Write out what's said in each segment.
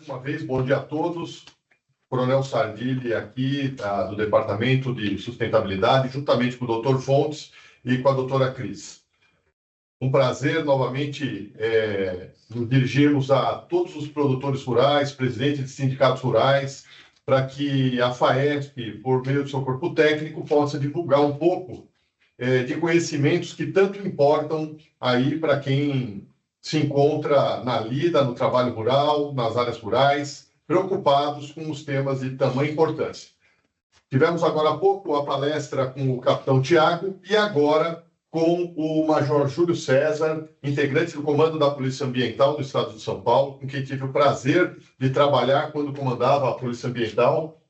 uma vez, bom dia a todos. Coronel Sardilli aqui, do Departamento de Sustentabilidade, juntamente com o Dr. Fontes e com a doutora Cris. Um prazer, novamente, nos dirigirmos a todos os produtores rurais, presidentes de sindicatos rurais, para que a FAESP, por meio do seu corpo técnico, possa divulgar um pouco de conhecimentos que tanto importam aí para quem se encontra na lida, no trabalho rural, nas áreas rurais, preocupados com os temas de tamanha importância. Tivemos agora há pouco a palestra com o capitão Tiago e agora com o major Júlio César, integrante do comando da Polícia Ambiental do Estado de São Paulo, com quem tive o prazer de trabalhar quando comandava a Polícia Ambiental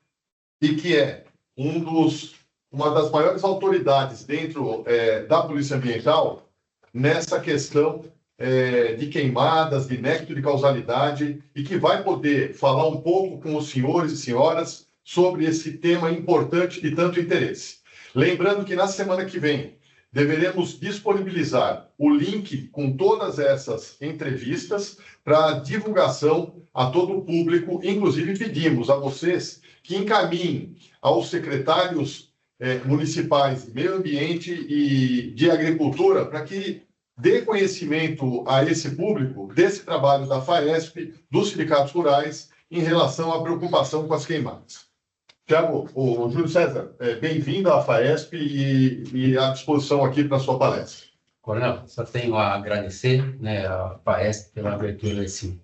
e que é uma das maiores autoridades dentro da Polícia Ambiental nessa questão de queimadas, de nexo de causalidade, e que vai poder falar um pouco com os senhores e senhoras sobre esse tema importante de tanto interesse. Lembrando que na semana que vem deveremos disponibilizar o link com todas essas entrevistas para divulgação a todo o público. Inclusive, pedimos a vocês que encaminhem aos secretários municipais de Meio Ambiente e de Agricultura para que dê conhecimento a esse público desse trabalho da FAESP, dos sindicatos rurais, em relação à preocupação com as queimadas. Tiago, o Júlio César, bem-vindo à FAESP e à disposição aqui para a sua palestra. Coronel, só tenho a agradecer, né, a FAESP pela abertura desse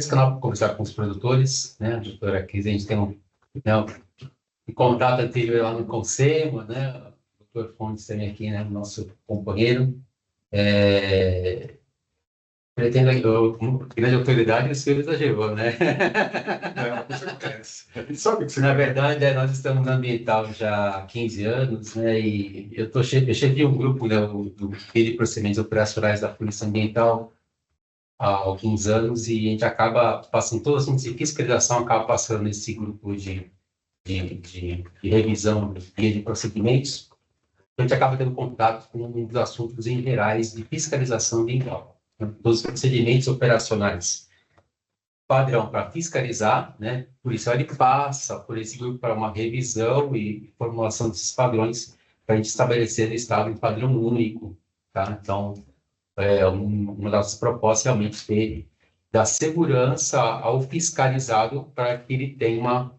canal para conversar com os produtores, né, a doutora Cris, a gente tem um contato anterior lá no Consema, né, o doutor Fontes também aqui, né, nosso companheiro. Pretendo, grande autoridade, o senhor exagerou, né? Não, isso acontece. Sabe que Na verdade, nós estamos na Ambiental já há 15 anos, né? E eu chefiei um grupo, né, do Filho de Procedimentos Operacionais da Polícia Ambiental há alguns anos, e a gente acaba passando todo o assunto de fiscalização, acaba passando nesse grupo de revisão de guia de procedimentos. A gente acaba tendo contato com um dos assuntos em gerais de fiscalização ambiental, dos procedimentos operacionais. Padrão para fiscalizar, né? Por isso ele passa por esse grupo para uma revisão e formulação desses padrões para a gente estabelecer no Estado um padrão único, tá? Então, uma das propostas realmente ter da segurança ao fiscalizado para que ele tenha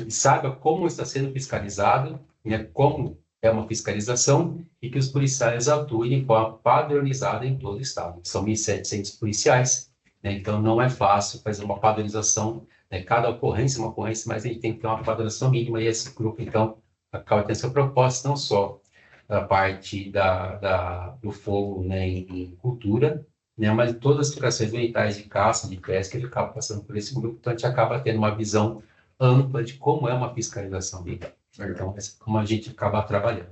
saiba como está sendo fiscalizado, né? Como é uma fiscalização e que os policiais atuem de forma padronizada em todo o Estado. São 1.700 policiais, né? Então não é fácil fazer uma padronização, né? Cada ocorrência é uma ocorrência, mas a gente tem que ter uma padronização mínima, e esse grupo, então, acaba tendo essa proposta, não só da parte do fogo, né, em cultura, né, mas todas as situações ambientais de caça, de pesca, ele acaba passando por esse grupo, então a gente acaba tendo uma visão ampla de como é uma fiscalização ambiental. Então, essa é como a gente acaba trabalhando.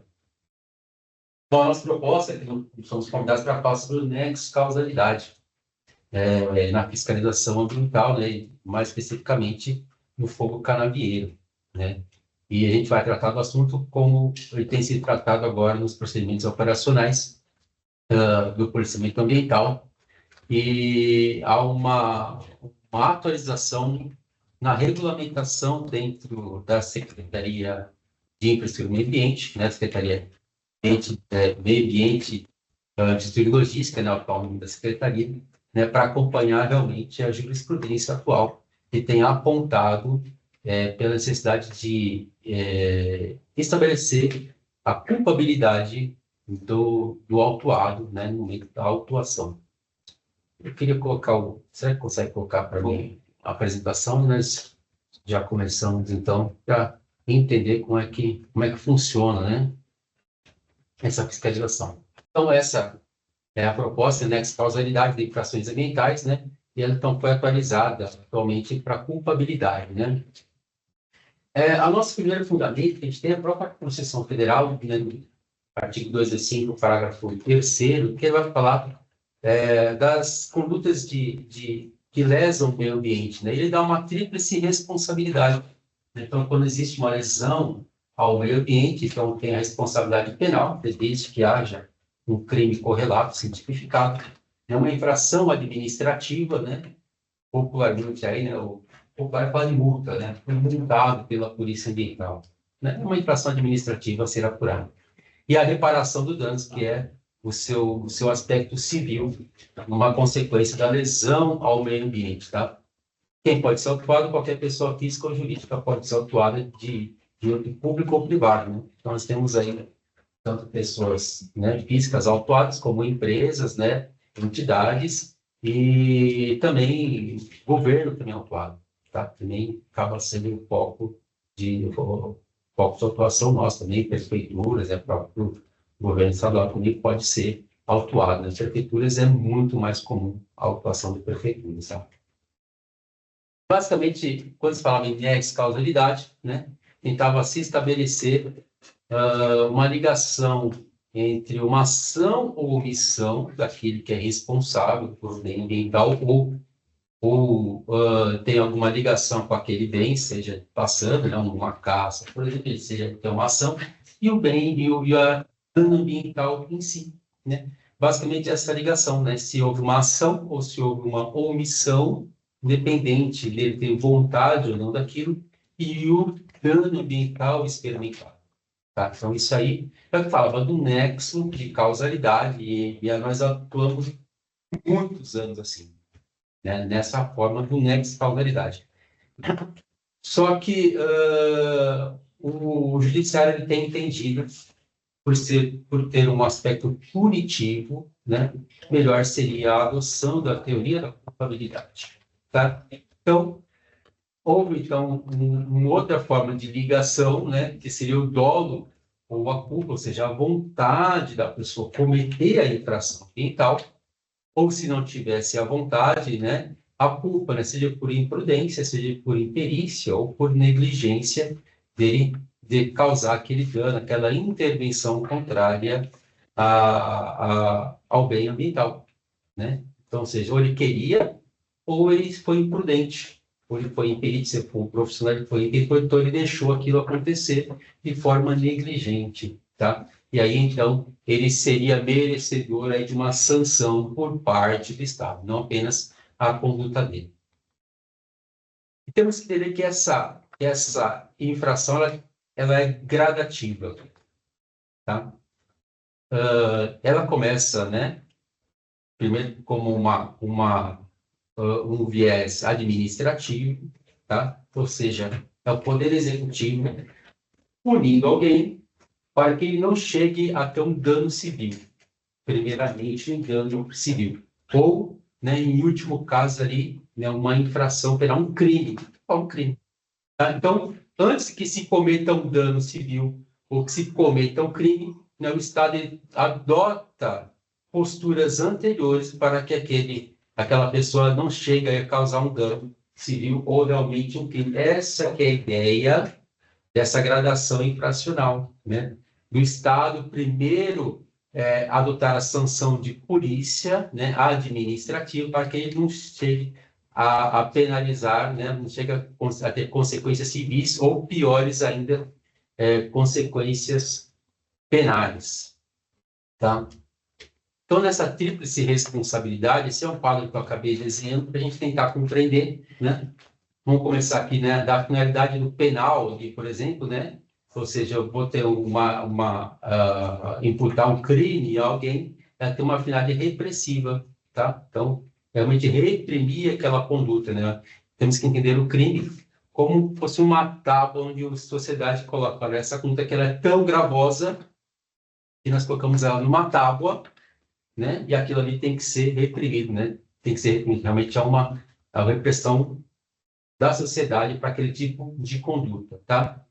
Então, a nossa proposta é que somos convidados para falar sobre o nexo causalidade na fiscalização ambiental, né, mais especificamente no fogo canavieiro, né? E a gente vai tratar do assunto como ele tem sido tratado agora nos procedimentos operacionais do policiamento ambiental, e há uma atualização na regulamentação dentro da Secretaria de Infraestrutura e Meio Ambiente, né, Secretaria de Meio Ambiente, Indústria e Logística, né, o atual nome da Secretaria, né, para acompanhar realmente a jurisprudência atual, que tem apontado pela necessidade de estabelecer a culpabilidade do autuado, né, no momento da autuação. Eu queria colocar será que consegue colocar para mim a apresentação? Nós já começamos, então, para entender como é que funciona, né, essa fiscalização. Então, essa é a proposta, nexo causalidade de infrações ambientais, né, e ela, então, foi atualizada atualmente para culpabilidade, né. A nosso primeiro fundamento, que a gente tem a própria Constituição Federal, né, no artigo 205, parágrafo 3º, que vai falar das condutas que lesam o meio ambiente, né? Ele dá uma tríplice responsabilidade. Então, quando existe uma lesão ao meio ambiente, então tem a responsabilidade penal, desde que haja um crime correlato, tipificado, é uma infração administrativa, né? Popularmente aí, né, vai falar de multa, né? Foi multado pela Polícia Ambiental. Né? É uma infração administrativa a ser apurada. E a reparação dos danos, que é o seu aspecto civil, uma consequência da lesão ao meio ambiente, tá? Quem pode ser autuado? Qualquer pessoa física ou jurídica pode ser autuada de público ou privado, né? Então, nós temos aí tanto pessoas, né, físicas autuadas, como empresas, né, entidades, e também governo também autuado, tá? Também acaba sendo um foco de atuação nossa também, prefeituras, próprio governo estadual também pode ser autuado. Nas prefeituras é muito mais comum a autuação de prefeituras, tá? Basicamente, quando se falava em nexo causalidade, né, tentava se estabelecer uma ligação entre uma ação ou omissão daquele que é responsável por bem ambiental ou tem alguma ligação com aquele bem, seja passando, né, uma caça, por exemplo, seja ter uma ação, e o bem e a dano ambiental em si, né? Basicamente essa ligação, né? Se houve uma ação ou se houve uma omissão, independente dele ter vontade ou não daquilo, e o dano ambiental experimentado. Tá? Então, isso aí, eu falava do nexo de causalidade, e nós atuamos muitos anos assim, né? Nessa forma do nexo de causalidade. Só que o judiciário ele tem entendido, por ter um aspecto punitivo, né? Melhor seria a adoção da teoria da culpabilidade. Tá? Então, houve, então, uma outra forma de ligação, né, que seria o dolo ou a culpa, ou seja, a vontade da pessoa cometer a infração ambiental, ou se não tivesse a vontade, né, a culpa, né, seja por imprudência, seja por imperícia ou por negligência de causar aquele dano, aquela intervenção contrária ao bem ambiental, né? Então, ou seja, ou ele queria ou ele foi imprudente, ou ele foi imperícia, foi um profissional, ele foi então ele deixou aquilo acontecer de forma negligente, tá? E aí, então, ele seria merecedor aí de uma sanção por parte do Estado, não apenas a conduta dele. E temos que entender que essa infração, ela é gradativa, tá? Ela começa, né, primeiro como um viés administrativo, tá? Ou seja, é o Poder Executivo punindo alguém para que ele não chegue a ter um dano civil, primeiramente um dano civil, ou, né, em último caso ali, né, uma infração penal, um crime, tá? Então, antes que se cometa um dano civil ou que se cometa um crime, né, o Estado adota posturas anteriores para que aquela pessoa não chegue a causar um dano civil ou realmente um crime. Essa que é a ideia dessa gradação infracional, né? Do Estado primeiro adotar a sanção de polícia, né, administrativa, para que ele não chegue a penalizar, né, não chegue a ter consequências civis ou, piores ainda, consequências penais. Tá? Então, nessa tríplice responsabilidade, esse é um quadro que eu acabei desenhando para a gente tentar compreender, né? Vamos começar aqui, né, da finalidade do penal, aqui, por exemplo, né? Ou seja, eu vou ter imputar um crime a alguém, ter uma finalidade repressiva, tá? Então, realmente reprimir aquela conduta, né? Temos que entender o crime como fosse uma tábua onde a sociedade coloca, olha, essa conduta que ela é tão gravosa que nós colocamos ela numa tábua, né? E aquilo ali tem que ser reprimido, né? Tem que ser reprimido. Realmente é uma repressão da sociedade para aquele tipo de conduta, tá?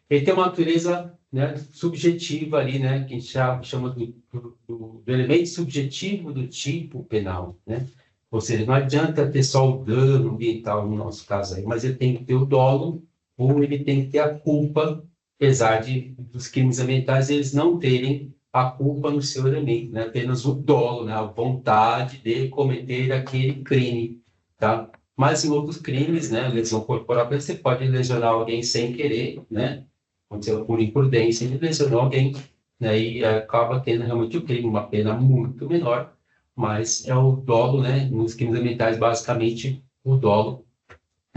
Ele tem uma natureza, né, subjetiva ali, né, que a gente chama do elemento subjetivo do tipo penal, né? Ou seja, não adianta ter só o dano ambiental no nosso caso aí, mas ele tem que ter o dolo ou ele tem que ter a culpa, apesar dos crimes ambientais eles não terem a culpa no seu elemento, né? Apenas o dolo, né? A vontade de cometer aquele crime, tá? Mas em outros crimes, né? Lesão corporal, você pode lesionar alguém sem querer, né? Aconteceu por imprudência, ele lesionou alguém, né? E acaba tendo realmente o crime, uma pena muito menor, mas é o dolo, né? Nos crimes ambientais, basicamente, o dolo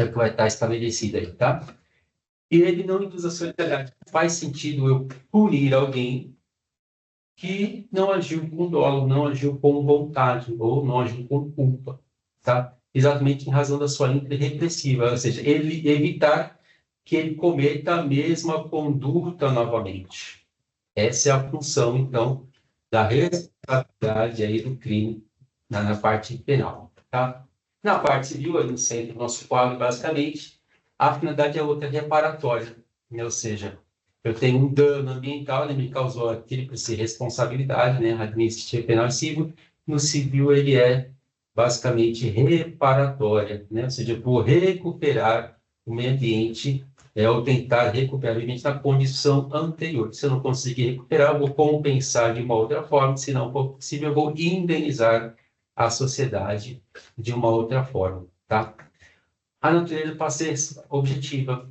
é o que vai estar estabelecido aí, tá? E ele não induz a solidariedade. Faz sentido eu punir alguém que não agiu com dolo, não agiu com vontade, ou não agiu com culpa, tá? Exatamente em razão da sua índole repressiva, ou seja, ele evitar que ele cometa a mesma conduta novamente. Essa é a função, então, da responsabilidade aí do crime na parte penal, tá? Na parte civil, aí no centro do nosso quadro, basicamente, a finalidade é outra reparatória, né? Ou seja, eu tenho um dano ambiental, ele me causou a tríplice responsabilidade, né? Administrativa, penal e civil. No civil, ele é basicamente reparatória, né? Ou seja, eu vou recuperar o meio ambiente, ou tentar recuperar o meio ambiente na condição anterior. Se eu não conseguir recuperar, eu vou compensar de uma outra forma, se não for possível, eu vou indenizar a sociedade de uma outra forma, tá? A natureza para ser objetiva,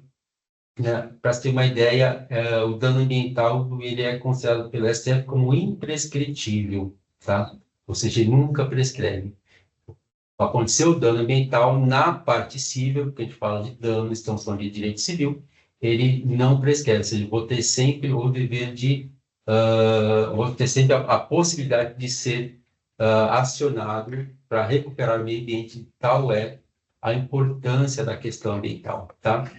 né? Para se ter uma ideia, o dano ambiental ele é considerado pelo STF como imprescritível, tá? Ou seja, ele nunca prescreve. Aconteceu o dano ambiental na parte civil, porque a gente fala de dano, estamos falando de direito civil, ele não prescreve, ou seja, vou ter sempre o dever de, vou ter sempre a possibilidade de ser acionado para recuperar o meio ambiente, tal é a importância da questão ambiental, tá?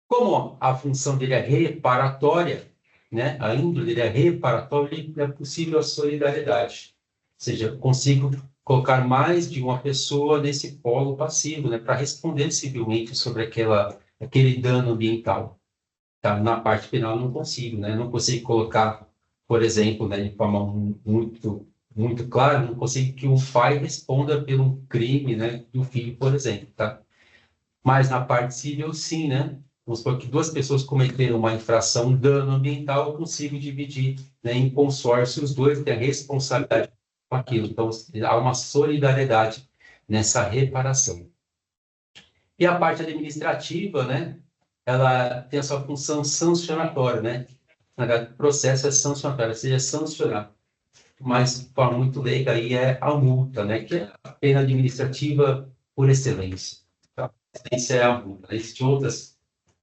Como a função dele é reparatória, né? A índole dele é reparatória, é possível a solidariedade. Ou seja, eu consigo colocar mais de uma pessoa nesse polo passivo, né? Para responder civilmente sobre aquele dano ambiental. Tá? Na parte penal eu não consigo, né? Não consigo colocar, por exemplo, né, de forma muito clara, não consigo que um pai responda pelo crime, né, do filho, por exemplo, tá? Mas na parte civil, sim, né? Vamos supor que duas pessoas cometeram uma infração, um dano ambiental, eu consigo dividir, né, em consórcio, os dois têm a responsabilidade com aquilo. Então, há uma solidariedade nessa reparação. E a parte administrativa, né? Ela tem a sua função sancionatória, né? Na verdade, o processo é sancionatório, ou seja, sancionar. Mas, de forma muito leiga, aí é a multa, né? Que é a pena administrativa por excelência. Tá? Excelência é a multa. Existem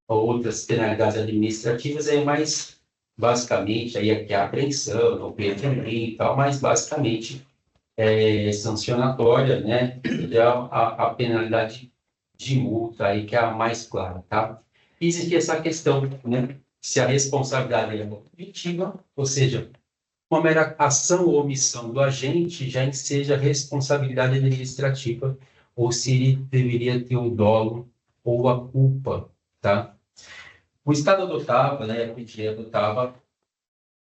outras penalidades administrativas, é mais basicamente aí aqui a apreensão, o perdão e tal, mas basicamente é sancionatória, né? É a penalidade de multa aí que é a mais clara, tá? Existe essa questão, né? Se a responsabilidade é objetiva, ou seja, uma mera ação ou omissão do agente já enseja responsabilidade administrativa, ou se ele deveria ter o dolo ou a culpa, tá? O Estado adotava, né, a gente adotava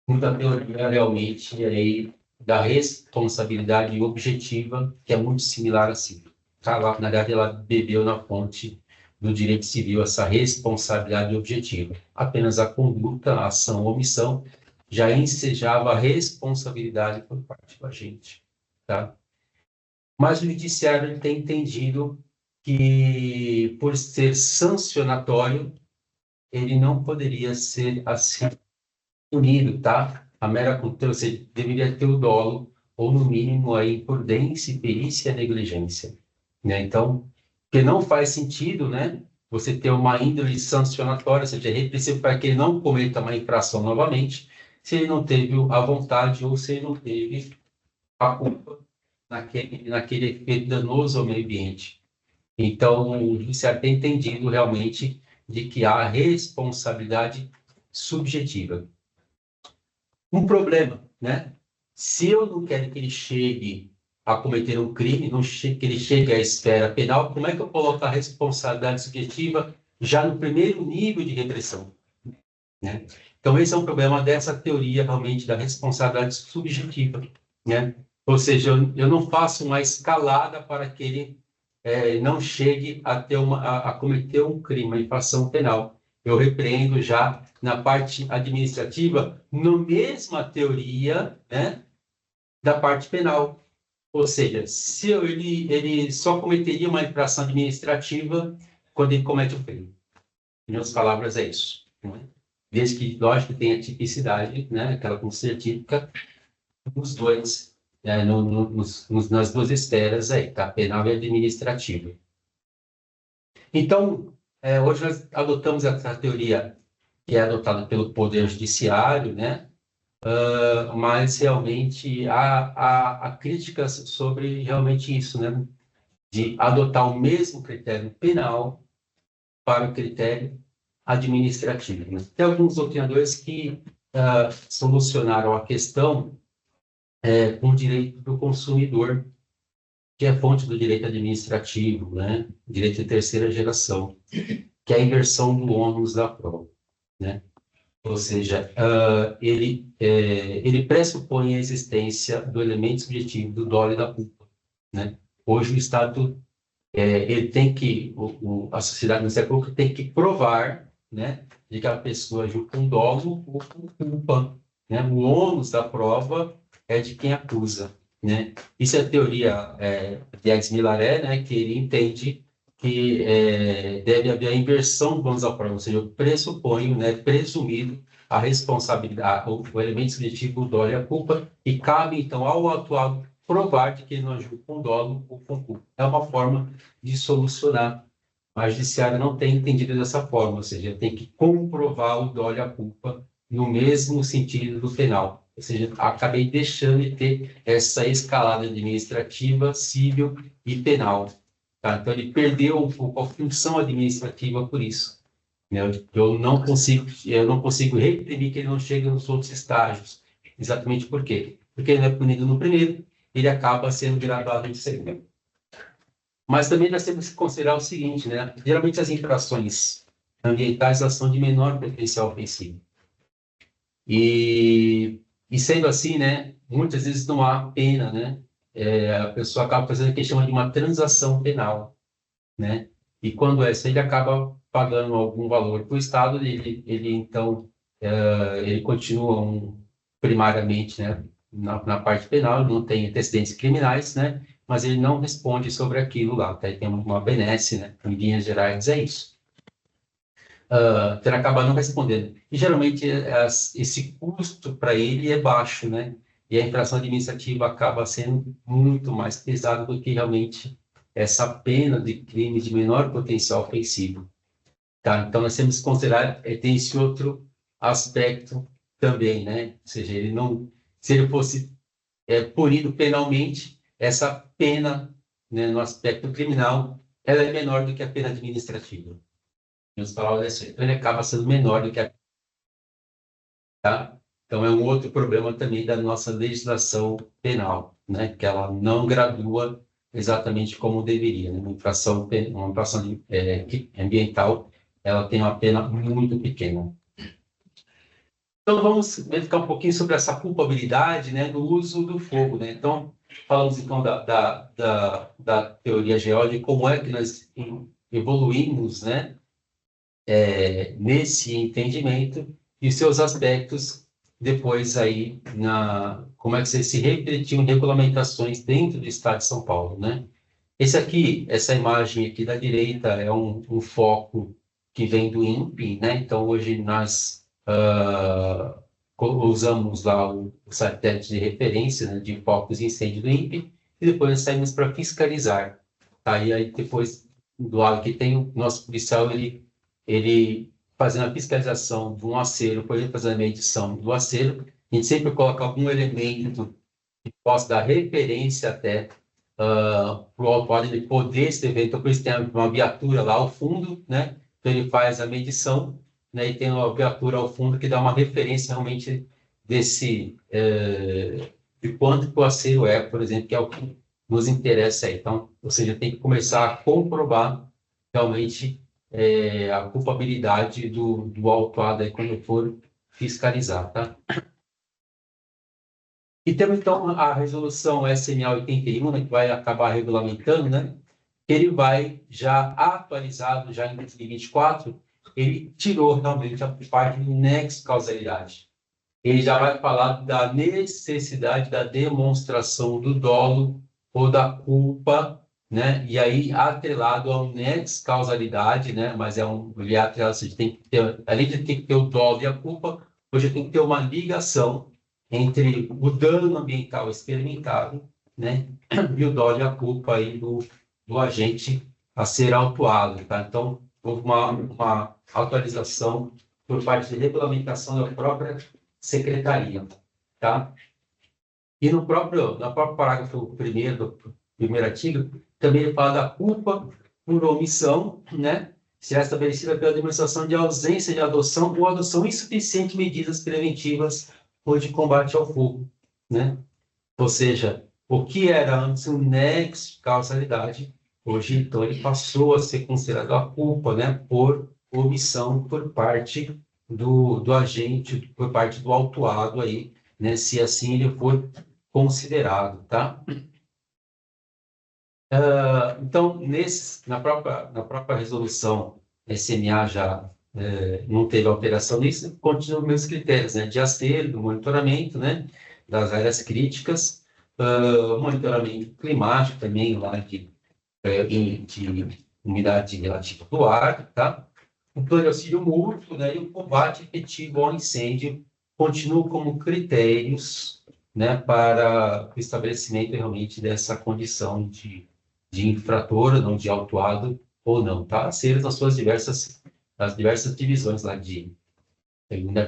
muita teoria realmente aí da responsabilidade objetiva, que é muito similar a civil. Tá? Lá, na verdade, ela bebeu na fonte do direito civil essa responsabilidade objetiva. Apenas a conduta, a ação ou omissão já ensejava a responsabilidade por parte do agente. Tá? Mas o judiciário ele tem entendido que, por ser sancionatório, ele não poderia ser assim punido, tá? A mera conduta, você deveria ter o dolo, ou no mínimo a imprudência, perícia e negligência, né? Então, porque não faz sentido, né? Você ter uma índole sancionatória, ou seja, repressivo para que ele não cometa uma infração novamente, se ele não teve a vontade ou se ele não teve a culpa naquele efeito danoso ao meio ambiente. Então, o judiciário tem entendido realmente de que há responsabilidade subjetiva. Um problema, né? Se eu não quero que ele chegue a cometer um crime, que ele chegue à esfera penal, como é que eu coloco a responsabilidade subjetiva já no primeiro nível de repressão, né? Então, esse é um problema dessa teoria, realmente, da responsabilidade subjetiva, né? Ou seja, eu não faço uma escalada para que ele não chegue a cometer um crime, uma infração penal. Eu repreendo já na parte administrativa, na mesma teoria, né, da parte penal. Ou seja, se ele só cometeria uma infração administrativa quando ele comete o crime. Em outras palavras, é isso. Né? Desde que, lógico, tenha tipicidade, né, aquela consciência típica, os dois, nas duas esferas aí, tá? Penal e administrativa. Então, hoje nós adotamos essa teoria que é adotada pelo Poder Judiciário, né? Mas realmente há críticas sobre realmente isso, né? De adotar o mesmo critério penal para o critério administrativo, né? Tem alguns doutrinadores que solucionaram a questão com o direito do consumidor, que é fonte do direito administrativo, né? Direito de terceira geração, que é a inversão do ônus da prova, né? Ou seja, ele pressupõe a existência do elemento subjetivo do dolo e da culpa, né? Hoje o Estado, ele tem que, a sociedade no século tem que provar, né, de que a pessoa agiu com dolo ou com culpa, né? O ônus da prova é de quem acusa, né? Isso é a teoria de Aix-Millaré, né, que ele entende que deve haver a inversão do ônus da prova, ou seja, eu pressuponho, né, presumido a responsabilidade, o elemento subjetivo, o dolo e a culpa, e cabe, então, ao atuado provar de que ele não agiu com dolo ou com culpa. É uma forma de solucionar. A judiciária não tem entendido dessa forma, ou seja, tem que comprovar o dolo e a culpa no mesmo sentido do penal. Ou seja, acabei deixando de ter essa escalada administrativa, civil e penal. Tá? Então, ele perdeu um pouco a função administrativa por isso. Eu não consigo reprimir que ele não chegue nos outros estágios. Exatamente por quê? Porque ele não é punido no primeiro, ele acaba sendo graduado no segundo. Mas também nós temos que considerar o seguinte, né? Geralmente as infrações ambientais elas são de menor potencial ofensivo. E sendo assim, né? Muitas vezes não há pena, né? A pessoa acaba fazendo o que chama de uma transação penal, né? E quando ele acaba pagando algum valor para o Estado, ele então ele continua primariamente, né, na parte penal, ele não tem antecedentes criminais, né? Mas ele não responde sobre aquilo lá, tá? Ele tem uma benesse, né? Em linhas gerais é isso. Ele acaba não respondendo. E geralmente esse custo para ele é baixo, né? E a infração administrativa acaba sendo muito mais pesada do que realmente essa pena de crime de menor potencial ofensivo. Tá? Então, nós temos que considerar, tem esse outro aspecto também, né? Ou seja, se ele fosse punido penalmente, essa pena, né, no aspecto criminal, ela é menor do que a pena administrativa. Então, ele acaba sendo menor do que a... Tá? Então, é um outro problema também da nossa legislação penal, né? Que ela não gradua exatamente como deveria, né? Uma infração ambiental, ela tem uma pena muito pequena. Então, vamos verificar um pouquinho sobre essa culpabilidade, né, no uso do fogo, né? Então, falamos então da teoria geológica, como é que nós evoluímos, né, nesse entendimento e seus aspectos depois aí como é que se refletiam em regulamentações dentro do Estado de São Paulo, né? Essa imagem aqui da direita é um foco que vem do INPE, né? Então, hoje nós usamos lá o satélite de referência, né, de focos de incêndio do INPE, e depois nós saímos para fiscalizar. Tá? E aí, depois, do lado que tem o nosso policial, ele fazendo a fiscalização de um acero, por exemplo, fazendo a medição do acero, a gente sempre coloca algum elemento que possa dar referência até para o autor ele poder se defender. Então, por isso tem uma viatura lá ao fundo, né? Então, ele faz a medição, né? E tem uma viatura ao fundo que dá uma referência realmente de quanto que o acero é, por exemplo, que é o que nos interessa aí. Então, ou seja, tem que começar a comprovar realmente a culpabilidade do autuado aí quando for fiscalizar, tá? E temos, então, a resolução SMA 81, né, que vai acabar regulamentando, né? Ele vai já atualizado, já em 2024, ele tirou realmente a parte de nexo causalidade. Ele já vai falar da necessidade da demonstração do dolo ou da culpa, né? E aí, atrelado ao nexo causalidade, né? Mas ele é atrelado, assim, tem que ter, além de ter que ter o dolo e a culpa, hoje tem que ter uma ligação entre o dano ambiental experimentado, né? E o dolo e a culpa aí do agente a ser autuado, tá? Então, houve uma atualização por parte de regulamentação da própria secretaria, tá? E no próprio parágrafo 1º do primeiro artigo, também ele fala da culpa por omissão, né? Se é estabelecida pela administração de ausência de adoção ou adoção insuficiente de medidas preventivas ou de combate ao fogo, né? Ou seja, o que era antes um nexo de causalidade, hoje, então, ele passou a ser considerado a culpa, né? Por omissão por parte do agente, por parte do autuado aí, né? Se assim ele for considerado, tá? Então, na própria resolução SMA já não teve alteração nisso, continua os mesmos critérios, né? De acervo, do monitoramento, né? Das áreas críticas, monitoramento climático também, lá de umidade relativa do ar, tá? O plano de auxílio mútuo, né? E o combate efetivo ao incêndio continuam como critérios, né? Para o estabelecimento realmente dessa condição de infrator, não de autuado ou não, tá? Ser nas suas diversas divisões lá de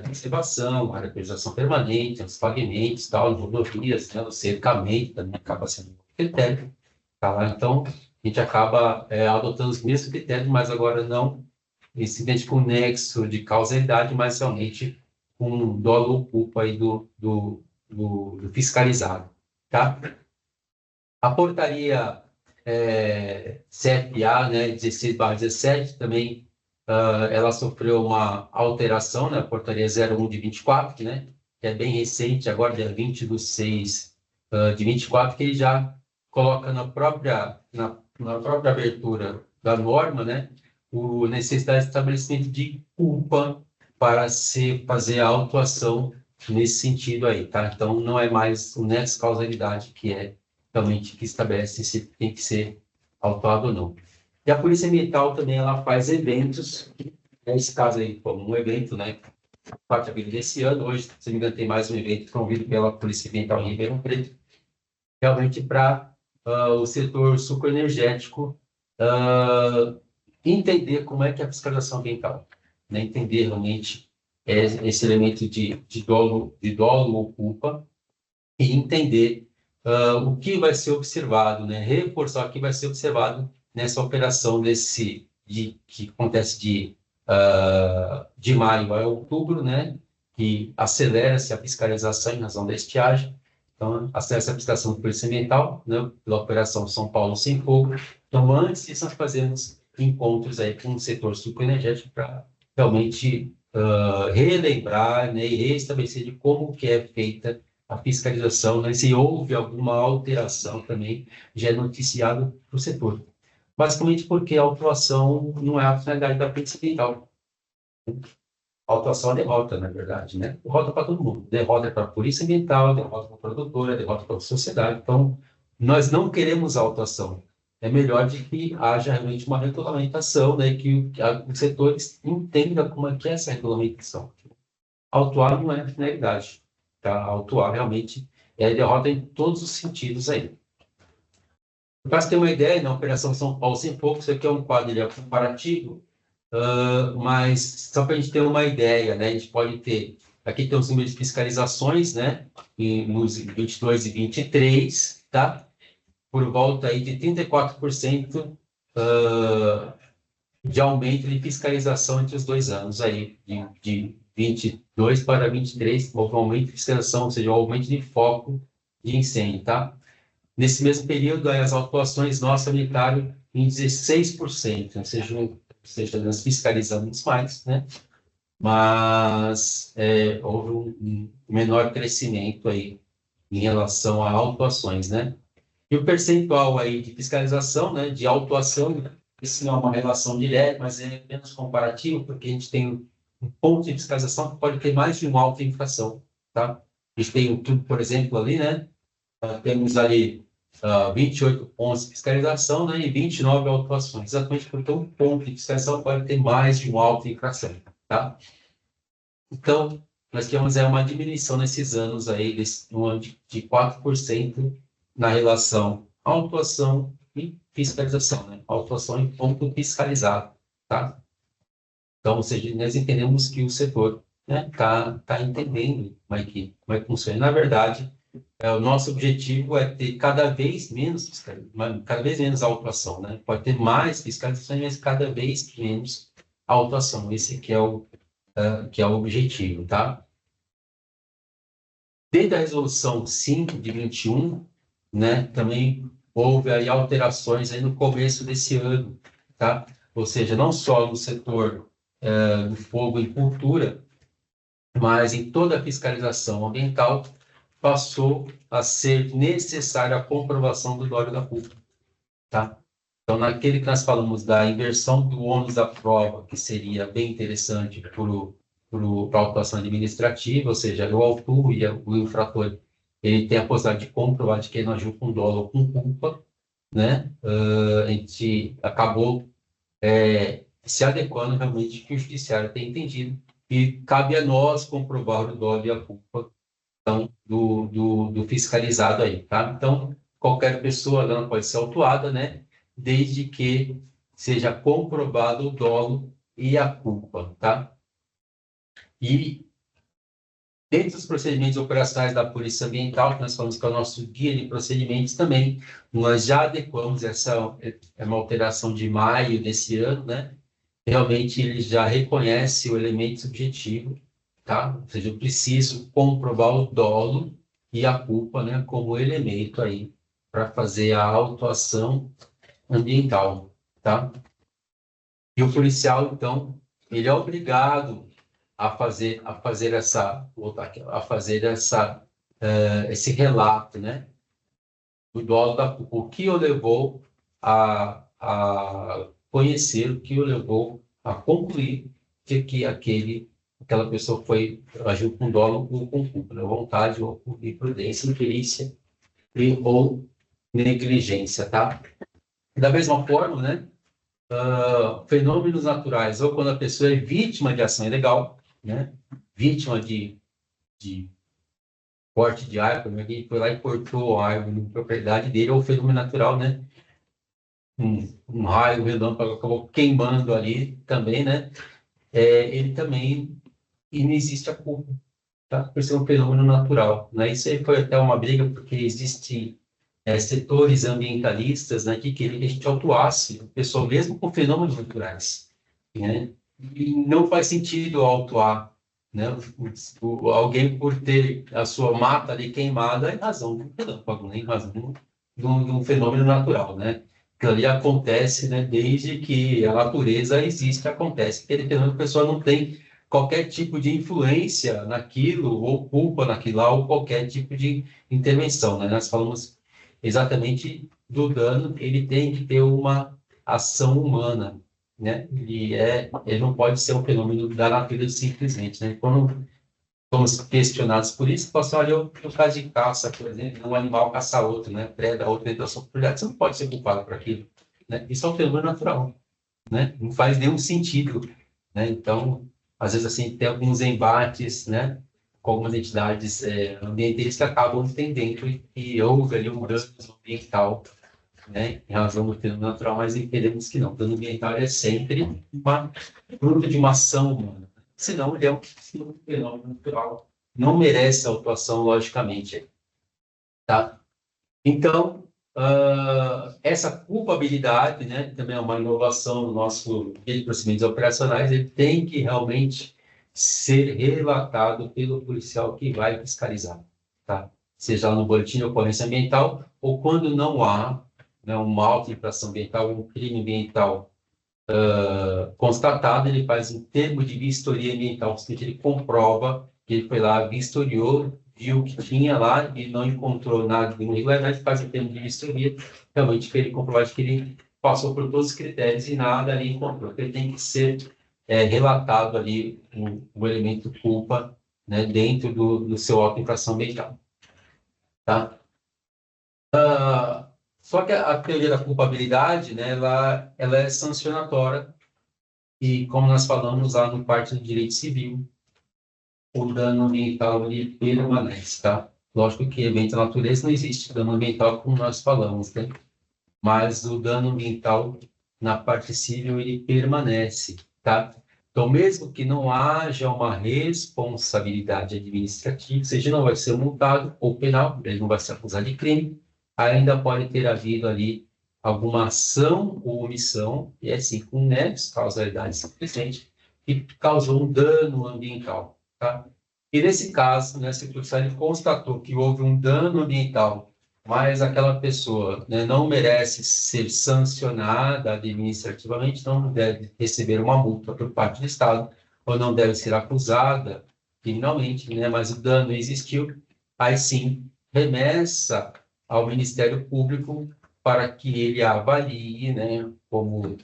conservação, arborização permanente, os pavimentos, tal, rodovias, né? O cercamento também acaba sendo um critério, tá? Então, a gente acaba adotando os mesmos critérios, mas agora não incidente com nexo de causalidade, mas realmente com dolo ou culpa aí do fiscalizado, tá? A portaria CFA, né, 16/17, também ela sofreu uma alteração, né, a portaria 01 de 24, né, que é bem recente, agora dia 20/6 de 24, que ele já coloca na própria abertura da norma, né, a necessidade de estabelecimento de culpa para se fazer a autuação nesse sentido aí, tá? Então, não é mais o nexo causalidade que é realmente que estabelece se tem que ser autuado ou não. E a Polícia Ambiental também ela faz eventos, nesse caso aí, como um evento, né? Parte desse ano, hoje, se não me engano, tem mais um evento promovido pela Polícia Ambiental em Ribeirão Preto, realmente para o setor sucroenergético entender como é que é a fiscalização ambiental, né? Entender realmente esse elemento de dolo ou culpa e entender o que vai ser observado, né? Reforçar o que vai ser observado nessa operação que acontece de maio a outubro, né? Que acelera-se a fiscalização em razão da estiagem. Então, acelera-se a fiscalização do Polícia Ambiental, né? Pela Operação São Paulo Sem Fogo. Então, antes disso, nós fazemos encontros aí com o setor sucroenergético para realmente relembrar, né? E reestabelecer de como que é feita a fiscalização, né? Se houve alguma alteração também, já é noticiado para o setor. Basicamente porque a autuação não é a finalidade da Polícia Ambiental. A autuação é derrota, na verdade, né? Derrota para todo mundo. Derrota para a Polícia Ambiental, derrota para a produtora, derrota para a sociedade. Então, nós não queremos a autuação. É melhor de que haja realmente uma regulamentação, né? Que os setores entendam como é que é essa regulamentação. Autuar não é a finalidade. Tá? Autuar realmente é derrota em todos os sentidos aí. Para você ter uma ideia, na Operação São Paulo Sem Fogo, isso aqui é um quadro comparativo, mas só para a gente ter uma ideia, né? A gente pode ter, aqui tem os números de fiscalizações, né? Nos 22 e 23, tá? Por volta aí de 34% de aumento de fiscalização entre os 2 anos aí, de 22 para 23, houve um aumento de fiscalização, ou seja, um aumento de foco de incêndio, tá? Nesse mesmo período, aí, as autuações nossas aumentaram em 16%, ou seja, nós fiscalizamos mais, né? Mas houve um menor crescimento aí em relação a autuações, né? E o percentual aí de fiscalização, né, de autuação, isso não é uma relação direta, mas é menos comparativo, porque a gente tem um ponto de fiscalização que pode ter mais de uma auto-infração, tá? A gente tem tudo, por exemplo, ali, né? Temos ali 28 pontos de fiscalização, né, e 29 autuações. Exatamente porque um ponto de fiscalização pode ter mais de uma auto-infração, tá? Então, nós temos uma diminuição nesses anos aí, um ano de 4% na relação autuação e fiscalização, né? Autuação em ponto fiscalizado, tá? Então, ou seja, nós entendemos que o setor, né, tá entendendo como é que funciona. Na verdade, o nosso objetivo é ter cada vez menos autuação, né? Pode ter mais fiscalizações, mas cada vez menos autuação. Esse que é o objetivo, tá? Desde a resolução 5 de 21, né, também houve aí alterações aí no começo desse ano, tá? Ou seja, não só no setor do fogo e cultura, mas em toda a fiscalização ambiental passou a ser necessária a comprovação do dolo da culpa, tá? Então, naquele que nós falamos da inversão do ônus da prova, que seria bem interessante para a autuação administrativa, ou seja, o autor e o infrator, ele tem a possibilidade de comprovar de que ele não agiu com dolo ou com culpa, né? A gente acabou se adequando realmente que o judiciário tem entendido e cabe a nós comprovar o dolo e a culpa, então, do fiscalizado aí, tá? Então, qualquer pessoa não pode ser autuada, né? Desde que seja comprovado o dolo e a culpa, tá? E dentro dos procedimentos operacionais da Polícia Ambiental, que nós falamos que é o nosso guia de procedimentos também, nós já adequamos uma alteração de maio desse ano, né? Realmente ele já reconhece o elemento subjetivo, tá? Ou seja, eu preciso comprovar o dolo e a culpa, né, como elemento aí para fazer a autuação ambiental, tá? E o policial, então, ele é obrigado a fazer esse relato, né, do dolo da culpa, o que o levou a conhecer, o que o levou a concluir de que aquela pessoa agiu com dolo ou com culpa, né? Vontade ou por imprudência, imperícia ou negligência, tá? Da mesma forma, né? Fenômenos naturais, ou quando a pessoa é vítima de ação ilegal, né? Vítima de corte de árvore, alguém foi lá e cortou a árvore na propriedade dele, ou fenômeno natural, né? Um raio relâmpago acabou queimando ali também, né? Ele também e não existe a culpa, tá? Por ser um fenômeno natural, né? Isso aí foi até uma briga, porque existem setores ambientalistas, né, que queriam que a gente autuasse o pessoal mesmo com fenômenos naturais, né? E não faz sentido autuar, né, alguém por ter a sua mata ali queimada em razão de um relâmpago, né, em razão de um fenômeno natural, né? Que ali acontece, né, desde que a natureza existe, acontece. Aquele fenômeno, a pessoa não tem qualquer tipo de influência naquilo, ou culpa naquilo lá, ou qualquer tipo de intervenção, né? Nós falamos exatamente do dano, ele tem que ter uma ação humana, né? Ele não pode ser um fenômeno da natureza simplesmente, né? Quando somos questionados por isso, posso olhar o caso de caça, por exemplo, um animal caça outro, né? Preda outro dentro da sua propriedade, você não pode ser culpado por aquilo, né? Isso é um fenômeno natural, né? Não faz nenhum sentido, né? Então, às vezes, assim, tem alguns embates, né, com algumas entidades ambientalistas que acabam entendendo que houve ali um dano ambiental, né, em razão do fenômeno natural, mas entendemos que não. O dano ambiental é sempre fruto de uma ação humana. Senão, ele é um fenômeno natural. Não merece autuação, logicamente. Tá? Então, essa culpabilidade, né, também é uma inovação no nosso guia de procedimentos operacionais, ele tem que realmente ser relatado pelo policial que vai fiscalizar, tá? Seja no boletim de ocorrência ambiental ou quando não há, né, uma auto-infração ambiental, um crime ambiental constatado, ele faz um termo de vistoria ambiental, que ele comprova que ele foi lá, vistoriou, viu que tinha lá e não encontrou nada de irregularidade, faz o termo de vistoria, realmente para ele comprovar que ele passou por todos os critérios e nada ali encontrou. Ele tem que ser relatado ali o elemento culpa, né, dentro do seu auto-infração ambiental. Tá? Só que a teoria da culpabilidade, né, ela é sancionatória e, como nós falamos lá no parte do direito civil, o dano ambiental ele permanece, tá? Lógico que evento da natureza não existe dano ambiental como nós falamos, né? mas o dano ambiental na parte civil ele permanece, tá? Então, mesmo que não haja uma responsabilidade administrativa, ou seja, não vai ser multado ou penal, ele não vai ser acusado de crime, ainda pode ter havido ali alguma ação ou omissão, e assim, com nexo, causalidade simplesmente, que causou um dano ambiental, tá? E nesse caso, né, se o judiciário constatou que houve um dano ambiental, mas aquela pessoa, né, não merece ser sancionada administrativamente, não deve receber uma multa por parte do Estado, ou não deve ser acusada criminalmente, né, mas o dano existiu, aí sim, remessa ao Ministério Público para que ele avalie, né, como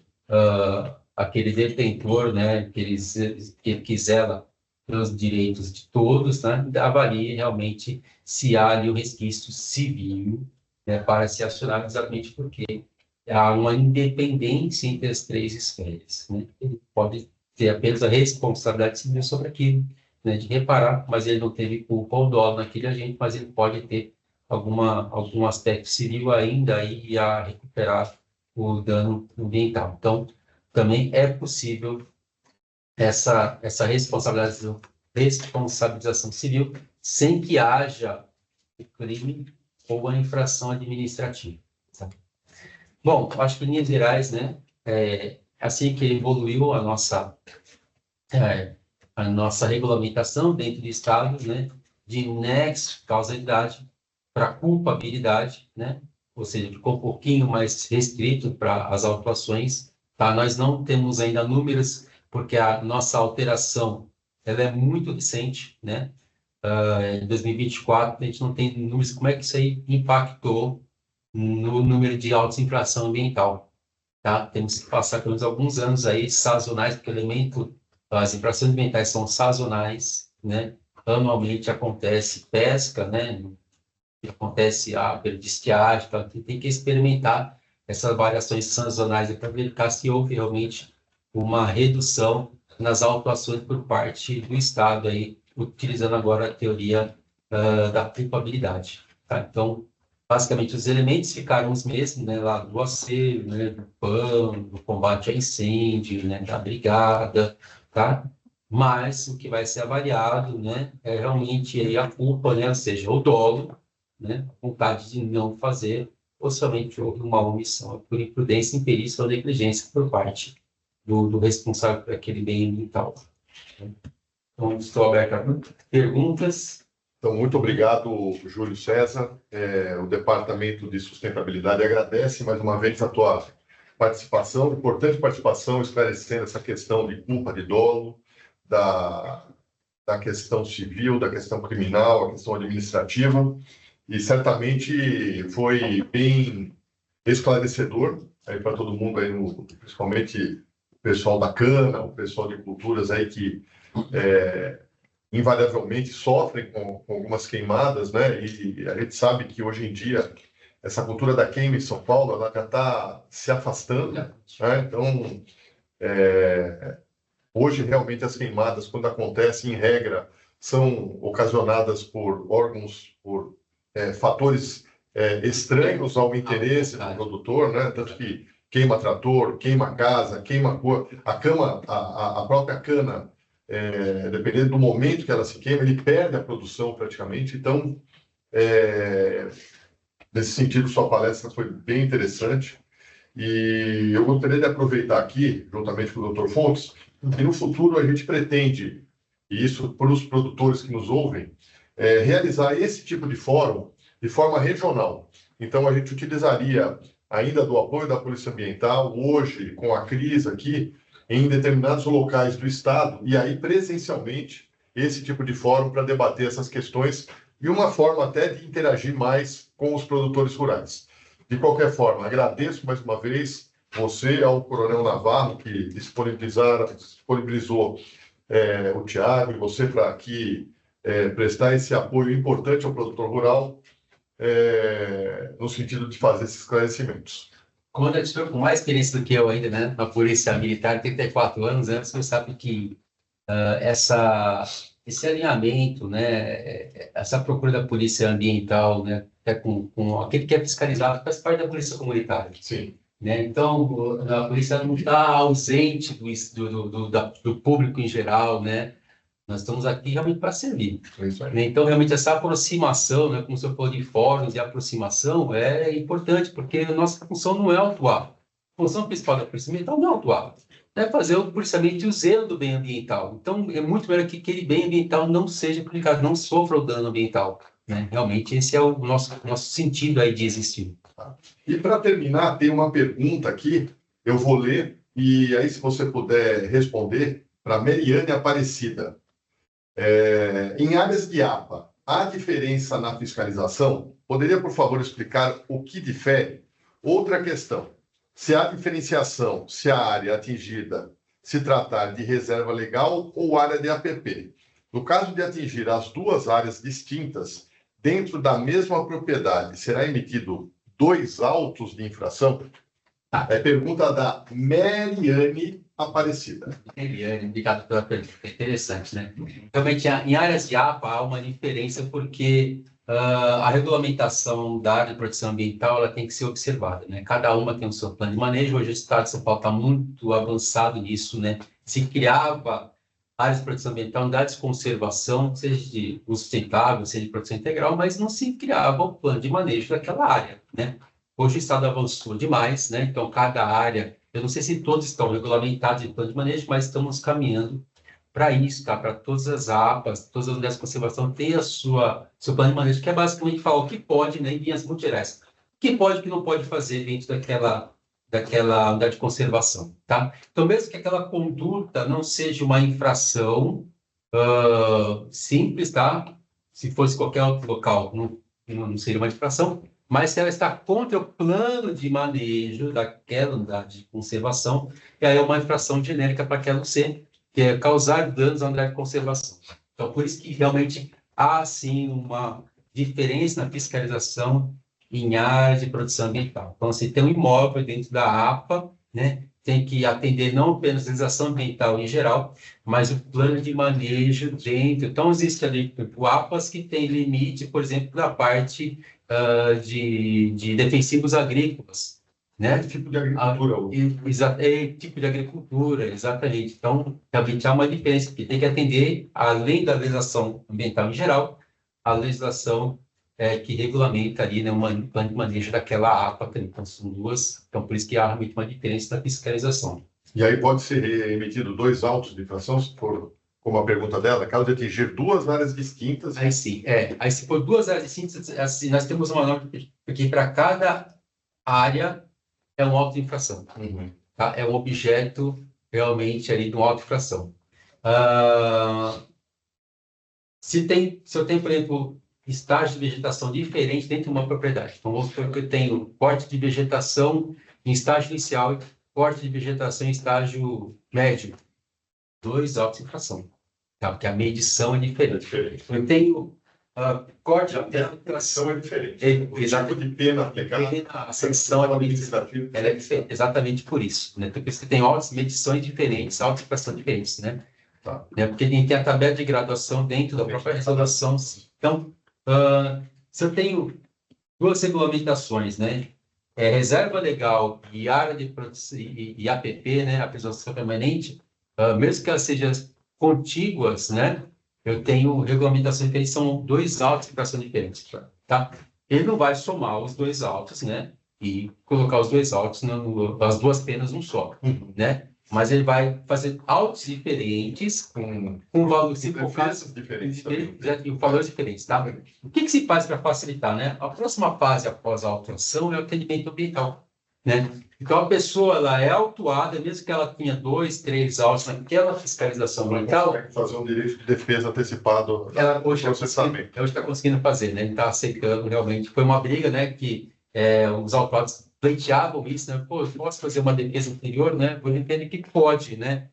aquele detentor, né, que zela pelos direitos de todos, né, avalie realmente se há ali um resquício civil, né, para se acionar, exatamente porque há uma independência entre as três esferas, né? Ele pode ter apenas a responsabilidade civil sobre aquilo, né, de reparar, mas ele não teve culpa ou dolo naquele agente, mas ele pode ter algum aspecto civil ainda aí a recuperar o dano ambiental. Então, também é possível essa responsabilização civil sem que haja o crime ou a infração administrativa. Tá? Bom, acho que em linhas gerais, né, assim que evoluiu a nossa regulamentação dentro do Estado, né, de nexo, causalidade, para culpabilidade, né, ou seja, ficou um pouquinho mais restrito para as autuações, tá? Nós não temos ainda números, porque a nossa alteração ela é muito recente, né? Em 2024, a gente não tem números, como é que isso aí impactou no número de autos de infração ambiental, tá? Temos que passar pelo menos alguns anos aí sazonais, porque as infrações ambientais são sazonais, né? Anualmente acontece pesca, né? Acontece a perda de estiagem, então tem que experimentar essas variações sazonais para verificar se houve realmente uma redução nas autuações por parte do Estado, aí, utilizando agora a teoria da culpabilidade. Tá? Então, basicamente, os elementos ficaram os mesmos, né, lá do ACER, né, do PAN, do combate a incêndio, né, da brigada, tá? Mas o que vai ser avaliado, né, é realmente aí a culpa, né, ou seja, o dolo, né, vontade de não fazer, ou somente houve uma omissão por imprudência, imperícia ou negligência por parte do responsável por aquele bem ambiental. Então, estou aberto a perguntas. Então, muito obrigado, Júlio César. O Departamento de Sustentabilidade agradece mais uma vez a tua participação, importante participação, esclarecendo essa questão de culpa, de dolo, da questão civil, da questão criminal, a questão administrativa. E certamente foi bem esclarecedor aí para todo mundo, aí principalmente o pessoal da cana, o pessoal de culturas aí que invariavelmente sofrem com algumas queimadas, né? E a gente sabe que hoje em dia essa cultura da queima em São Paulo ela já está se afastando, né? Então, hoje realmente as queimadas, quando acontecem, em regra, são ocasionadas por órgãos, por fatores estranhos ao interesse do produtor, né? Tanto que queima trator, queima casa, queima a própria cana, dependendo do momento que ela se queima, ele perde a produção praticamente. Então, nesse sentido, sua palestra foi bem interessante. E eu gostaria de aproveitar aqui, juntamente com o Dr. Fontes, que no futuro a gente pretende, e isso para os produtores que nos ouvem, realizar esse tipo de fórum de forma regional. Então, a gente utilizaria ainda do apoio da Polícia Ambiental, hoje, com a crise aqui, em determinados locais do Estado, e aí presencialmente, esse tipo de fórum para debater essas questões, e uma forma até de interagir mais com os produtores rurais. De qualquer forma, agradeço mais uma vez você, ao Coronel Navarro, que disponibilizou o Tiago e você para aqui prestar esse apoio importante ao produtor rural, no sentido de fazer esses esclarecimentos. Quando eu estou com mais experiência do que eu ainda, né, na Polícia Militar, 34 anos, né, você sabe que esse alinhamento, né, essa procura da Polícia Ambiental, né, com aquele que é fiscalizado, faz parte da polícia comunitária. Sim. Né? Então, a polícia não está ausente do público em geral, né? Nós estamos aqui realmente para servir. Né? Então, realmente, essa aproximação, né, como você falou de fóruns de aproximação, é importante, porque a nossa função não é autuar. A função principal da polícia ambiental não é autuar, é fazer o policiamento e o zelo do bem ambiental. Então, é muito melhor que aquele bem ambiental não seja prejudicado, não sofra o dano ambiental. Né? Realmente, esse é o nosso sentido aí de existir. E para terminar, tem uma pergunta aqui, eu vou ler, e aí se você puder responder, para Meriane Aparecida. Em áreas de APA, há diferença na fiscalização? Poderia, por favor, explicar o que difere? Outra questão, se há diferenciação, se a área atingida se tratar de reserva legal ou área de APP. No caso de atingir as duas áreas distintas, dentro da mesma propriedade, será emitido 2 autos de infração? É pergunta da Meriane Aparecida. Meriane, obrigado pela pergunta. Interessante, né? Realmente, em áreas de APA há uma diferença porque a regulamentação da área de proteção ambiental ela tem que ser observada, né? Cada uma tem o seu plano de manejo. Hoje o Estado de São Paulo está muito avançado nisso, né? Se criava áreas de proteção ambiental, unidades de conservação, seja de uso sustentável, seja de proteção integral, mas não se criava o plano de manejo daquela área, né? Hoje o Estado avançou demais, né? Então, cada área, eu não sei se todos estão regulamentados em plano de manejo, mas estamos caminhando para isso, tá? Para todas as APAs, todas as unidades de conservação ter seu plano de manejo, que é basicamente falar o que pode, né, em linhas muito gerais. O que pode e o que não pode fazer dentro daquela unidade de conservação, tá? Então, mesmo que aquela conduta não seja uma infração simples, tá? Se fosse qualquer outro local, não seria uma infração, mas se ela está contra o plano de manejo daquela unidade de conservação, e aí é uma infração genérica para aquela UC, que é causar danos à unidade de conservação. Então, por isso que realmente há, sim, uma diferença na fiscalização em áreas de produção ambiental. Então, se tem um imóvel dentro da APA, né, tem que atender não apenas a legislação ambiental em geral, mas o plano de manejo dentro. Então, existe ali APAs que tem limite, por exemplo, da parte de defensivos agrícolas, né? Tipo de agricultura. Tipo de agricultura, exatamente. Então, realmente há uma diferença, porque tem que atender, além da legislação ambiental em geral, a legislação que regulamenta ali, né, um plano de manejo daquela APA também. Então, são duas, então por isso que há realmente uma diferença na fiscalização. E aí pode ser emitido 2 autos de infração, se for, como a pergunta dela, caso de atingir 2 áreas distintas. Aí sim, aí se for 2 áreas distintas, assim, nós temos uma norma porque para cada área é um auto de infração. Uhum. Tá? É um objeto realmente ali de uma auto de infração. Se eu tenho, por exemplo, estágio de vegetação diferente dentro de uma propriedade. Então, vamos supor que eu tenho corte de vegetação em estágio inicial e corte de vegetação em estágio médio. 2 autos de infração. Tá? Porque a medição é diferente. Eu tenho corte de vegetação é diferente. O tipo de pena aplicada. A sanção administrativa ela é diferente, exatamente por isso. Né? Então, por isso que tem autos, medições diferentes, autos de infração diferentes, né? Tá. Porque a gente tem a tabela de graduação dentro da própria resolução. Então, se eu tenho 2 regulamentações, né? Reserva legal e área de produção e APP, né? A preservação permanente, mesmo que elas sejam contíguas, né? Eu tenho regulamentação diferente, são 2 autos de infração diferentes, tá? Ele não vai somar os 2 autos, né? E colocar os 2 autos, as 2 penas num só, né? Mas ele vai fazer autos diferentes, com valores diferentes e valores diferentes, tá? O que se faz para facilitar, né? A próxima fase após a autuação é o atendimento ambiental, né? Então, a pessoa ela é autuada, mesmo que ela tenha 2, 3 autos naquela fiscalização ambiental. Ela consegue fazer um direito de defesa antecipado. Ela hoje está conseguindo fazer, né? Ele está aceitando realmente. Foi uma briga, né? Que os autuados pleiteavam isso, né? Pô, eu posso fazer uma defesa anterior, né? Vou entender que pode, né?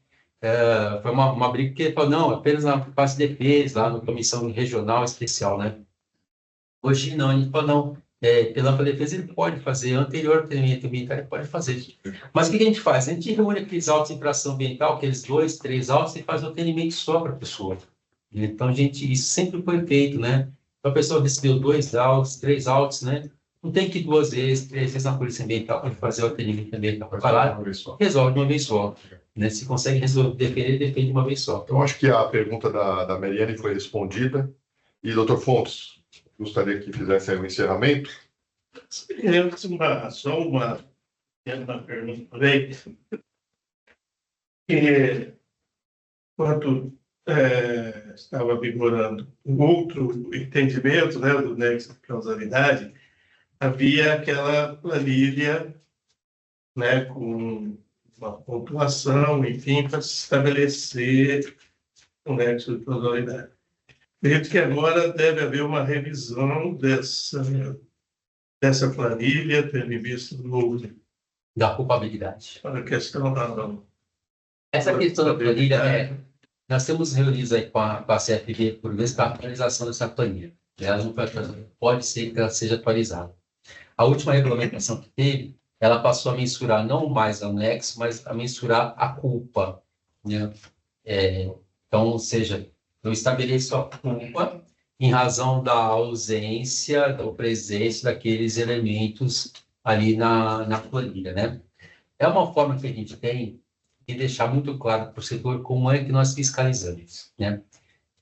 Foi uma briga que ele falou, não, apenas na fase de defesa, lá na comissão regional especial, né? Hoje não, ele falou, não, pela ampla defesa ele pode fazer, anterior ao atendimento ambiental ele pode fazer. Mas o que a gente faz? A gente reúne aqueles autos de infração ambiental, aqueles 2, 3 autos, e faz o atendimento só para a pessoa. Então, isso sempre foi feito, né? Então, a pessoa recebeu 2 autos, 3 autos, né? Não tem que ir 2 vezes, 3 vezes na polícia ambiental para fazer o atendimento ambiental. Vai lá, resolve de uma vez só. Né? Se consegue resolver, defende de uma vez só. Eu acho que a pergunta da Mariane foi respondida. E, doutor Fontes, gostaria que fizesse aí o encerramento. Só uma pergunta também. Que, quando estava vigorando um outro entendimento, né, do nexo de causalidade, havia aquela planilha, né, com uma pontuação, enfim, para se estabelecer o nexo de causalidade. Acredito que agora deve haver uma revisão dessa planilha, tendo em vista Da culpabilidade. a questão da... Essa questão da planilha, nós temos reunidos aí com a CFB por vezes para a atualização dessa planilha. Ela não pode ser que ela seja atualizada. A última regulamentação que teve, ela passou a mensurar não mais o nexo, mas a mensurar a culpa. Né? Então, ou seja, eu estabeleço a culpa em razão da ausência ou presença daqueles elementos ali na planilha. Né? É uma forma que a gente tem de deixar muito claro para o setor como é que nós fiscalizamos. Né?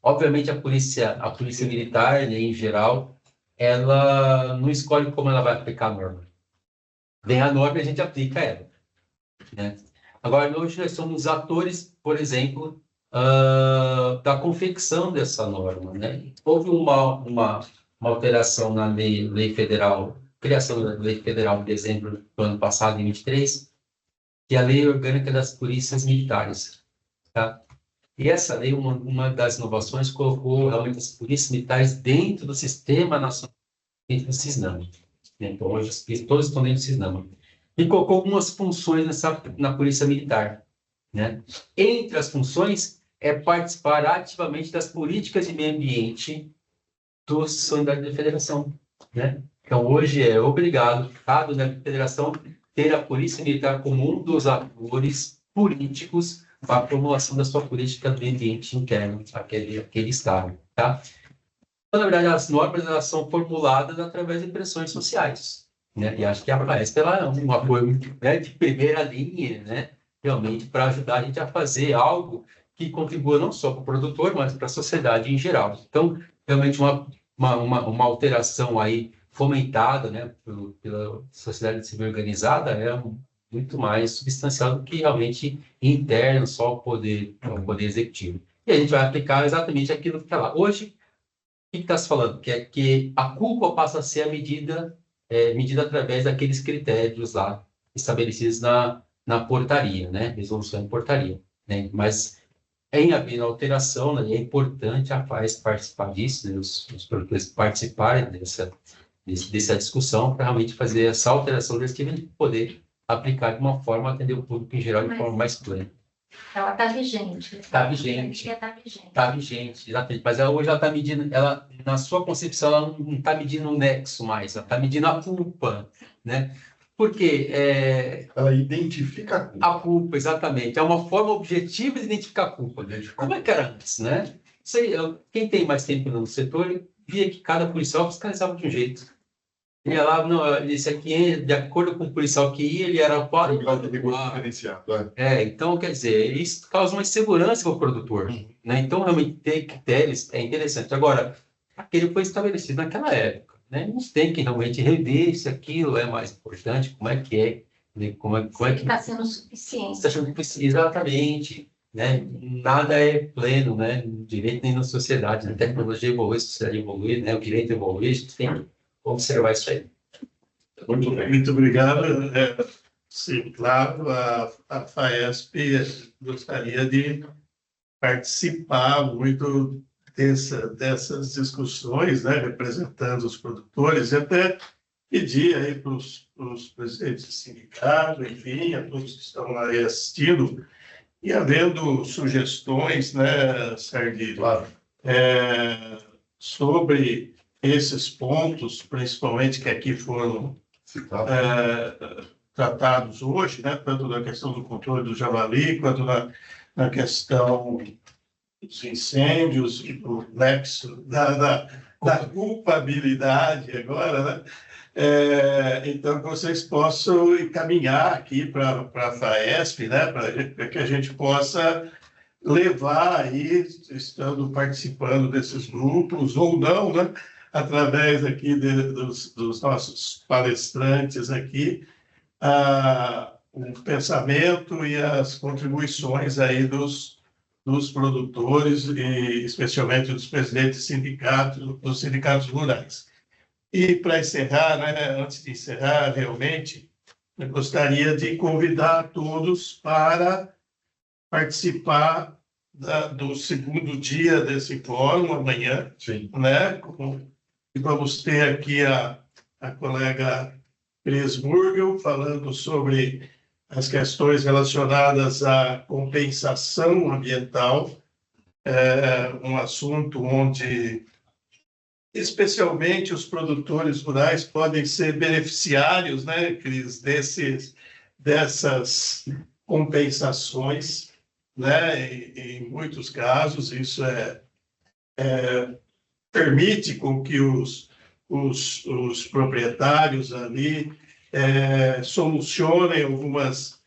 Obviamente, a polícia militar, né, em geral, ela não escolhe como ela vai aplicar a norma. Vem a norma e a gente aplica ela. Né? Agora, hoje nós somos atores, por exemplo, da confecção dessa norma. Né? Houve uma alteração na lei federal, criação da lei federal em dezembro do ano passado, em 23, que é a lei orgânica das polícias militares. Tá? E essa lei, uma das inovações, colocou realmente as polícias militares dentro do Sistema Nacional, dentro do CISNAMA. Então, hoje, todos estão dentro do CISNAMA. E colocou algumas funções na Polícia Militar. Né? Entre as funções, é participar ativamente das políticas de meio ambiente do Unidade da Federação. Né? Então, hoje é obrigado cada unidade da Federação ter a Polícia Militar como um dos atores políticos para a formulação da sua política de meio ambiente interno, aquele Estado. Tá? Então, na verdade, as normas elas são formuladas através de pressões sociais. Né? E acho que a FAESP é um apoio, né, de primeira linha, né? Realmente, para ajudar a gente a fazer algo que contribua não só para o produtor, mas para a sociedade em geral. Então, realmente, uma alteração aí fomentada, né, pela sociedade civil organizada é muito mais substancial do que realmente interno, só o poder executivo. E a gente vai aplicar exatamente aquilo que está lá. Hoje, o que está se falando? Que é que a culpa passa a ser medida através daqueles critérios lá estabelecidos na portaria, né? Resolução em portaria. Né? Mas, em haver alteração, né, é importante a FAES participar disso, né? Os produtores participarem dessa discussão para realmente fazer essa alteração desse tipo de poder aplicar de uma forma a atender o público em geral de forma mais plena. Ela está vigente. Está vigente. Está vigente, exatamente. Mas hoje ela está medindo, na sua concepção, ela não está medindo o nexo mais, ela está medindo a culpa, né? Porque ela identifica a culpa, exatamente. É uma forma objetiva de identificar a culpa. Né? Como é que era antes, né? Quem tem mais tempo no setor via que cada policial fiscalizava de um jeito. Ia lá, não, esse aqui, de acordo com o policial que ia, ele era quadro. Então, quer dizer, isso causa uma insegurança para o produtor. Né? Então, realmente, ter critérios é interessante. Agora, aquele foi estabelecido naquela época. Né? A gente tem que realmente rever se aquilo é mais importante, como é que é. Né? Como é que está sendo suficiente. Está sendo suficiente, exatamente. Né? Nada é pleno, né? No direito nem na sociedade. A tecnologia evolui, a sociedade evolui, né? O direito evolui, a gente tem que observar isso aí. Muito bem. Muito obrigado. Sim, claro, a FAESP gostaria de participar muito dessas discussões, né, representando os produtores, e até pedir aí para os presidentes de sindicato, enfim, a todos que estão lá assistindo, e havendo sugestões, né, Sardinha, claro. Sobre esses pontos, principalmente que aqui foram tratados hoje, né, tanto na questão do controle do javali, quanto na questão dos incêndios e do nexo, da da culpabilidade agora, né? Então, que vocês possam encaminhar aqui para a FAESP, né? Para que a gente possa levar aí, estando participando desses grupos ou não, né? Através aqui dos nossos palestrantes aqui, o pensamento e as contribuições aí dos produtores e especialmente dos presidentes dos sindicatos rurais. E para encerrar, né, antes de encerrar, realmente, eu gostaria de convidar todos para participar do segundo dia desse fórum, amanhã. Sim. Né? E vamos ter aqui a colega Cris Murgel falando sobre as questões relacionadas à compensação ambiental, um assunto onde especialmente os produtores rurais podem ser beneficiários, né, Cris, dessas compensações, né, em muitos casos isso permite com que os proprietários ali solucionem alguns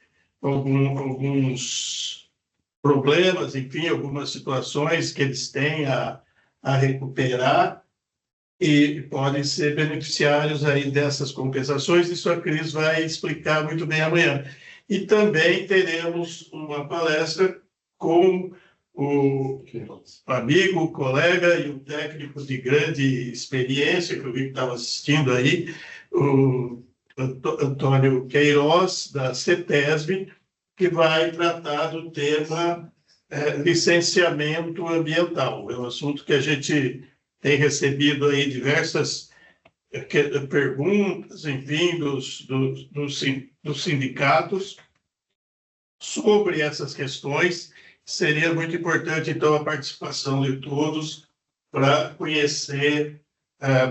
problemas, enfim, algumas situações que eles têm a recuperar e podem ser beneficiários aí dessas compensações. Isso a Cris vai explicar muito bem amanhã. E também teremos uma palestra com o amigo, o colega e o técnico de grande experiência, que eu vi que estava assistindo aí, o Antônio Queiroz, da CETESB, que vai tratar do tema licenciamento ambiental. É um assunto que a gente tem recebido aí diversas perguntas, enfim, dos sindicatos sobre essas questões. Seria muito importante, então, a participação de todos para conhecer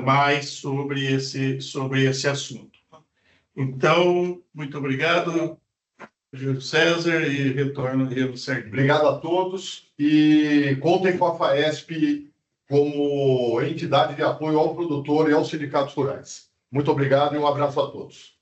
mais sobre esse assunto. Então, muito obrigado, Júlio César, e retorno ao Sérgio. Obrigado a todos e contem com a FAESP como entidade de apoio ao produtor e aos sindicatos rurais. Muito obrigado e um abraço a todos.